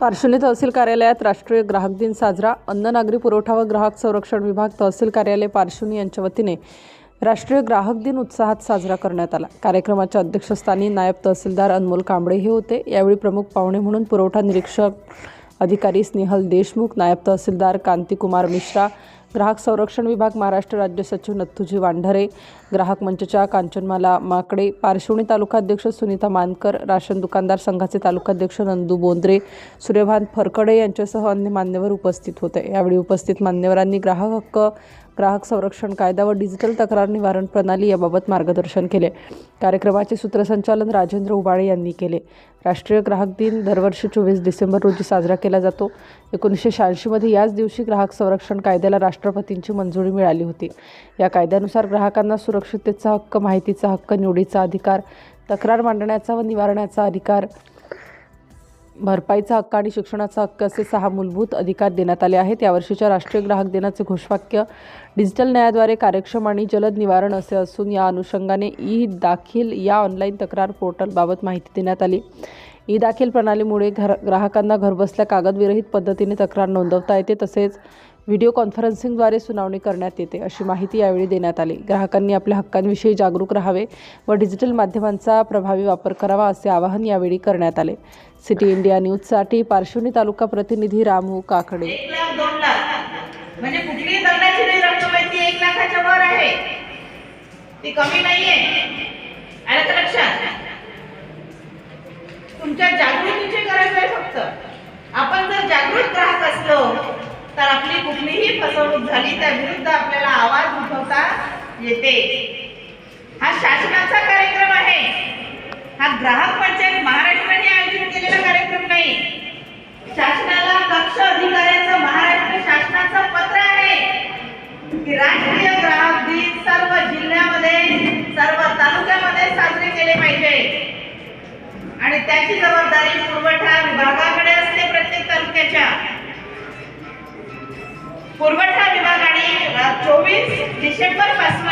पारशिवनी तहसील कार्यालयात राष्ट्रीय ग्राहक दिन साजरा. अन्न नागरी पुरवठा व ग्राहक संरक्षण विभाग तहसील कार्यालय पारशिवनी यांच्या वतीने राष्ट्रीय ग्राहक दिन उत्साहात साजरा करण्यात आला. कार्यक्रमाच्या अध्यक्षस्थानी नायब तहसीलदार अनमोल कांबळे हे होते. यावेळी प्रमुख पाहुणे म्हणून पुरवठा निरीक्षक अधिकारी स्नेहल देशमुख, नायब तहसीलदार कांतिकुमार मिश्रा, ग्राहक संरक्षण विभाग महाराष्ट्र राज्य सचिव नथुजी वांढरे, ग्राहक मंचच्या कांचनमाला माकडे, पारशिवनी तालुकाध्यक्ष सुनीता मानकर, राशन दुकानदार संघाचे तालुकाध्यक्ष नंदू बोंद्रे, सूर्यभान फरकडे यांच्यासह अन्य मान्यवर उपस्थित होते. यावेळी उपस्थित मान्यवरांनी ग्राहक हक्क, ग्राहक संरक्षण कायदा व डिजिटल तक्रार निवारण प्रणाली याबाबत मार्गदर्शन केले. कार्यक्रमाचे सूत्रसंचालन राजेंद्र उबाळे यांनी केले. राष्ट्रीय ग्राहक दिन दरवर्षी 24 डिसेंबर रोजी साजरा केला जातो. 1986 मध्ये याच दिवशी ग्राहक संरक्षण कायद्याला राष्ट्रपतींची मंजुरी मिळाली होती. या कायद्यानुसार ग्राहकांना सुरक्षिततेचा हक्क, माहितीचा हक्क, निवडीचा अधिकार, तक्रार मांडण्याचा व निवारणाचा अधिकार, भरपाईचा हक्क आणि शिक्षणाचा हक्क असे 6 मूलभूत अधिकार देण्यात आले आहेत. यावर्षीच्या राष्ट्रीय ग्राहक दिनाचे घोषवाक्य डिजिटल न्यायाद्वारे कार्यक्षम आणि जलद निवारण असे असून या अनुषंगाने ई दाखील या ऑनलाईन तक्रार पोर्टलबाबत माहिती देण्यात आली. ई दाखील प्रणालीमुळे ग्राहकांना घरबसल्या कागदविरहित पद्धतीने तक्रार नोंदवता येते, तसेच व्हिडिओ कॉन्फरन्सिंगद्वारे सुनावणी करण्यात येते अशी माहिती यावेळी देण्यात आली. ग्राहकांनी आपल्या हक्कांविषयी जागरूक राहावे व डिजिटल माध्यमांचा प्रभावी वापर करावा असे आवाहन यावेळी करण्यात आले. सिटी इंडिया न्यूजसाठी पारशिवनी तालुका प्रतिनिधी रामू काकडे. 1,00,000, 2,00,000 म्हणजे कुठलीही दंडाची जी रक्कम आहे ती 1,00,000च्या वर आहे, ती कमी नाहीये. आलं का लक्षात? तुमच्या जागृतीची गरज आहे. फक्त आपण जर जागृत ग्राहक असलो तर आपली कुठलीही फसवणूक झाली त्या विरुद्ध आपल्याला आवाज उठवता येते. हा शासनाचा कार्यक्रम आहे. हा ग्राहक पंचायत महाराष्ट्राने आयोजित केलेला कार्यक्रम नाही. शासनाला कक्ष अधिकाऱ्याचं महाराष्ट्र शासनाचं पत्र आहे की राष्ट्रीय ग्राहक दिन सर्व जिल्ह्यामध्ये, सर्व तालुक्यामध्ये साजरे केले पाहिजे आणि त्याची जबाबदारी पुरवठा विभागाकडे असते. प्रत्येक तालुक्याच्या पुरवठा विभागाने 24 डिसेंबर पासून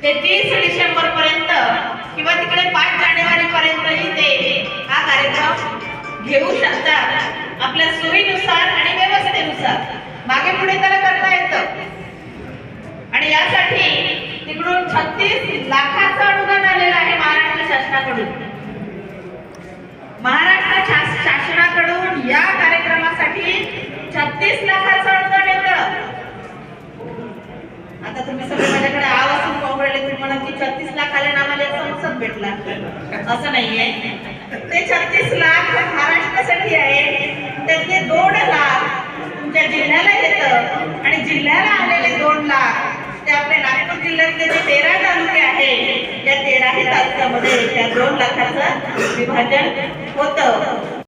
ते 30 डिसेंबर पर्यंत किंवा तिकडे 5 जानेवारी पर्यंतही ते हा कार्यक्रम घेऊ शकतात आपल्या सोयीनुसार आणि व्यवस्थेनुसार. मागे पुढे त्याला करता येतं आणि यासाठी तिकडून 36 लाखाचं अनुदान आलेलं आहे महाराष्ट्र शासनाकडून. महाराष्ट्र शासनाकडून या कार्यक्रमासाठी 36 लाखाचं अनुदान येतं. आता तुम्ही सगळे माझ्याकडे आवाजून पाहून राहिले, तुम्ही म्हणा की 36 लाख आले ना आम्हाला याचा मसत भेटला. असं नाहीये. ते 36 लाख महाराष्ट्रासाठी आहे. त्यातले 2 लाख तुमच्या जिल्ह्याला येतं आणि जिल्ह्याला आलेले 2 लाख ते आपले नागपूर जिल्ह्यातले जे 13 तालुके आहे, या 13ही तालुक्यामध्ये त्या 2 लाखाचं विभाजन होतं.